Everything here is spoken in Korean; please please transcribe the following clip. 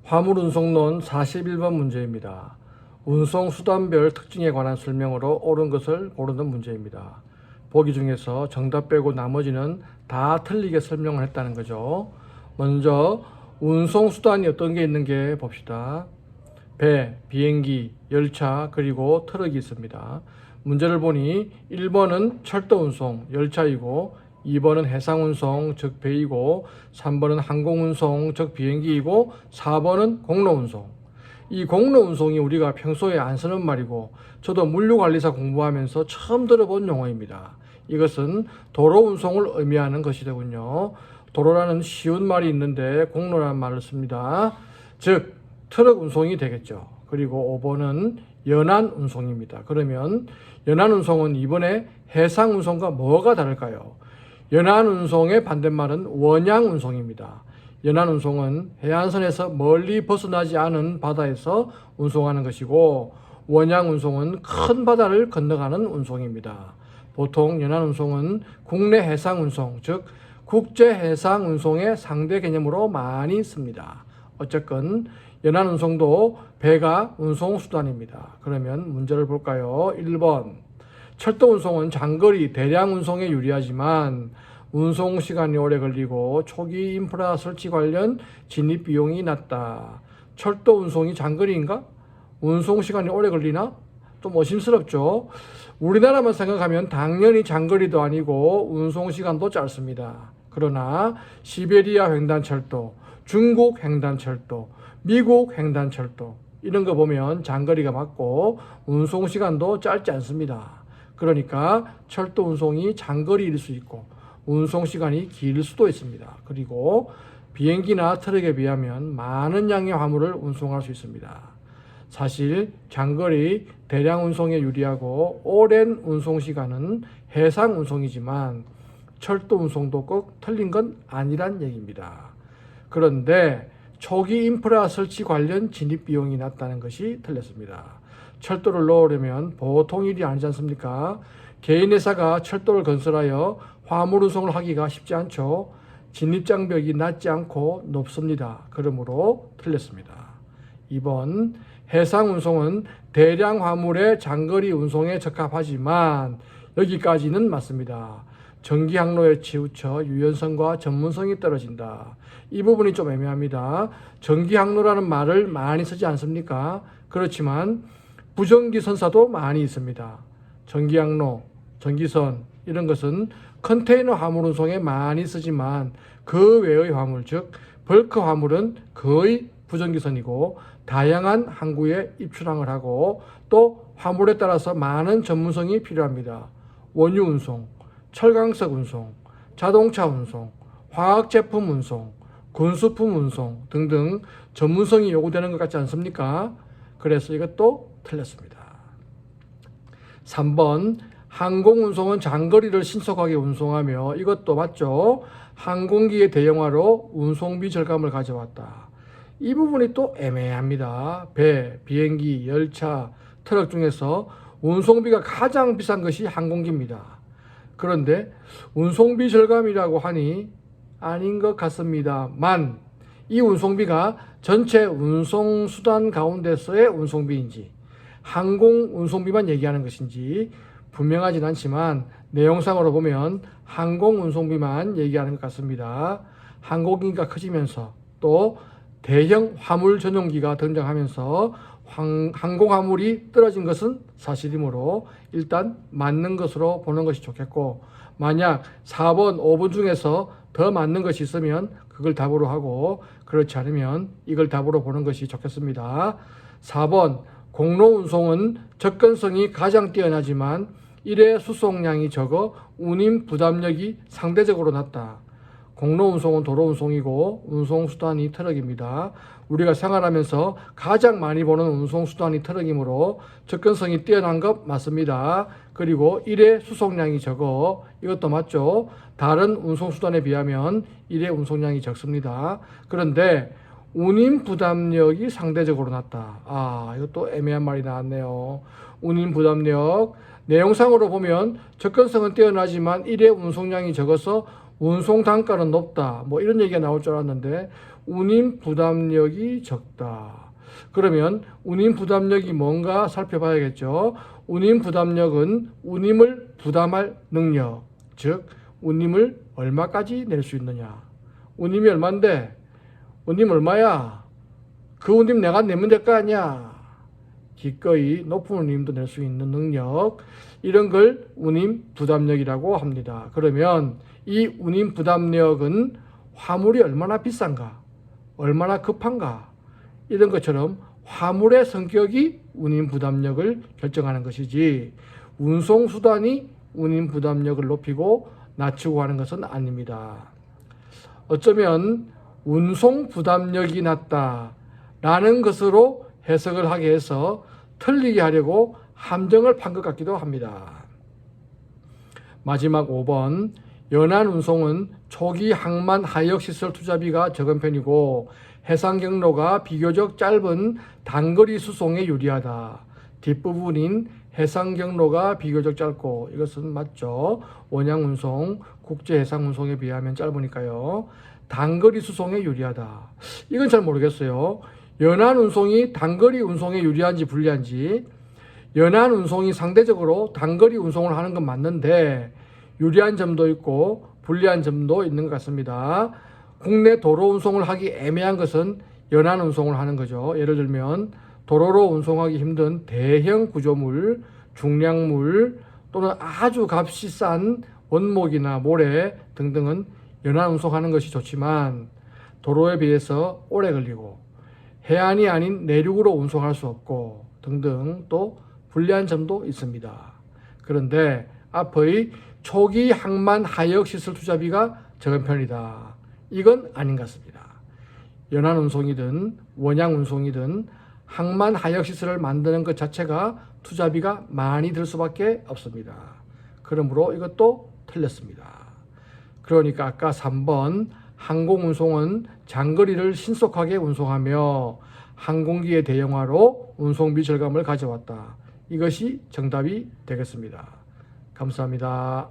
화물운송론 41번 문제입니다. 운송수단별 특징에 관한 설명으로 옳은 것을 고르는 문제입니다. 보기 중에서 정답 빼고 나머지는 다 틀리게 설명을 했다는 거죠. 먼저 운송수단이 어떤 게 있는 게 봅시다. 배, 비행기, 열차, 그리고 트럭이 있습니다. 문제를 보니 1번은 철도운송, 열차이고 2번은 해상운송, 즉 배이고 3번은 항공운송, 즉 비행기이고 4번은 공로운송. 이 공로운송이 우리가 평소에 안 쓰는 말이고 저도 물류관리사 공부하면서 처음 들어본 용어입니다. 이것은 도로운송을 의미하는 것이더군요. 도로라는 쉬운 말이 있는데 공로라는 말을 씁니다. 즉 트럭 운송이 되겠죠. 그리고 5번은 연안운송입니다. 그러면 연안운송은 이번에 해상운송과 뭐가 다를까요? 연안운송의 반대말은 원양운송입니다. 연안운송은 해안선에서 멀리 벗어나지 않은 바다에서 운송하는 것이고 원양운송은 큰 바다를 건너가는 운송입니다. 보통 연안운송은 국내 해상운송, 즉 국제해상운송의 상대 개념으로 많이 씁니다. 어쨌건 연안운송도 배가 운송수단입니다. 그러면 문제를 볼까요? 1번 철도운송은 장거리 대량운송에 유리하지만 운송시간이 오래 걸리고 초기 인프라 설치 관련 진입비용이 낮다. 철도운송이 장거리인가? 운송시간이 오래 걸리나? 좀 의심스럽죠. 우리나라만 생각하면 당연히 장거리도 아니고 운송시간도 짧습니다. 그러나 시베리아 횡단철도, 중국 횡단철도, 미국 횡단철도 이런 거 보면 장거리가 맞고 운송시간도 짧지 않습니다. 그러니까 철도 운송이 장거리일 수 있고 운송시간이 길 수도 있습니다. 그리고 비행기나 트럭에 비하면 많은 양의 화물을 운송할 수 있습니다. 사실 장거리 대량 운송에 유리하고 오랜 운송시간은 해상 운송이지만 철도 운송도 꼭 틀린 건 아니란 얘기입니다. 그런데 초기 인프라 설치 관련 진입 비용이 낮다는 것이 틀렸습니다. 철도를 넣으려면 보통 일이 아니지 않습니까? 개인 회사가 철도를 건설하여 화물 운송을 하기가 쉽지 않죠. 진입장벽이 낮지 않고 높습니다. 그러므로 틀렸습니다. 2번 해상 운송은 대량 화물의 장거리 운송에 적합하지만 여기까지는 맞습니다. 전기 항로에 치우쳐 유연성과 전문성이 떨어진다. 이 부분이 좀 애매합니다. 전기 항로라는 말을 많이 쓰지 않습니까? 그렇지만 부전기 선사도 많이 있습니다. 전기 항로, 전기선 이런 것은 컨테이너 화물 운송에 많이 쓰지만 그 외의 화물, 즉 벌크 화물은 거의 부전기선이고 다양한 항구에 입출항을 하고 또 화물에 따라서 많은 전문성이 필요합니다. 원유 운송, 철강석 운송, 자동차 운송, 화학제품 운송, 군수품 운송 등등 전문성이 요구되는 것 같지 않습니까? 그래서 이것도 틀렸습니다. 3번 항공운송은 장거리를 신속하게 운송하며 이것도 맞죠? 항공기의 대형화로 운송비 절감을 가져왔다. 이 부분이 또 애매합니다. 배, 비행기, 열차, 트럭 중에서 운송비가 가장 비싼 것이 항공기입니다. 그런데 운송비 절감이라고 하니 아닌 것 같습니다만 이 운송비가 전체 운송수단 가운데서의 운송비인지 항공 운송비만 얘기하는 것인지 분명하진 않지만 내용상으로 보면 항공 운송비만 얘기하는 것 같습니다. 항공기가 커지면서 또 대형 화물 전용기가 등장하면서 항공 화물이 떨어진 것은 사실이므로 일단 맞는 것으로 보는 것이 좋겠고 만약 4번, 5번 중에서 더 맞는 것이 있으면 그걸 답으로 하고 그렇지 않으면 이걸 답으로 보는 것이 좋겠습니다. 4번 공로운송은 접근성이 가장 뛰어나지만 일회 수송량이 적어 운임 부담력이 상대적으로 낮다. 공로운송은 도로운송이고 운송수단이 트럭입니다. 우리가 생활하면서 가장 많이 보는 운송수단이 트럭이므로 접근성이 뛰어난 것 맞습니다. 그리고 일회 수송량이 적어 이것도 맞죠. 다른 운송수단에 비하면 일회 운송량이 적습니다. 그런데 운임 부담력이 상대적으로 낮다. 이것도 애매한 말이 나왔네요. 운임 부담력 내용상으로 보면 접근성은 뛰어나지만 일회 운송량이 적어서 운송 단가는 높다. 뭐 이런 얘기가 나올 줄 알았는데 운임 부담력이 적다. 그러면 운임 부담력이 뭔가 살펴봐야겠죠. 운임 부담력은 운임을 부담할 능력, 즉 운임을 얼마까지 낼 수 있느냐. 운임이 얼마인데? 운임 얼마야? 그 운임 내가 내면 될 거 아니야. 기꺼이 높은 운임도 낼 수 있는 능력, 이런 걸 운임 부담력이라고 합니다. 그러면 이 운임 부담력은 화물이 얼마나 비싼가, 얼마나 급한가, 이런 것처럼 화물의 성격이 운임 부담력을 결정하는 것이지 운송 수단이 운임 부담력을 높이고 낮추고 하는 것은 아닙니다. 어쩌면 운송 부담력이 낮다라는 것으로 해석을 하게 해서 틀리게 하려고 함정을 판 것 같기도 합니다. 마지막 5번, 연안운송은 초기 항만 하역시설 투자비가 적은 편이고 해상 경로가 비교적 짧은 단거리 수송에 유리하다. 뒷부분인 해상 경로가 비교적 짧고, 이것은 맞죠. 원양운송, 국제해상운송에 비하면 짧으니까요. 단거리 수송에 유리하다. 이건 잘 모르겠어요. 연안운송이 단거리 운송에 유리한지 불리한지. 연안운송이 상대적으로 단거리 운송을 하는 건 맞는데 유리한 점도 있고 불리한 점도 있는 것 같습니다. 국내 도로 운송을 하기 애매한 것은 연안 운송을 하는 거죠. 예를 들면 도로로 운송하기 힘든 대형 구조물, 중량물 또는 아주 값이 싼 원목이나 모래 등등은 연안 운송하는 것이 좋지만 도로에 비해서 오래 걸리고 해안이 아닌 내륙으로 운송할 수 없고 등등 또 불리한 점도 있습니다. 그런데 앞의 초기 항만 하역 시설 투자비가 적은 편이다. 이건 아닌 것 같습니다. 연안 운송이든 원양 운송이든 항만 하역 시설을 만드는 것 자체가 투자비가 많이 들 수밖에 없습니다. 그러므로 이것도 틀렸습니다. 그러니까 아까 3번 항공 운송은 장거리를 신속하게 운송하며 항공기의 대형화로 운송비 절감을 가져왔다. 이것이 정답이 되겠습니다. 감사합니다.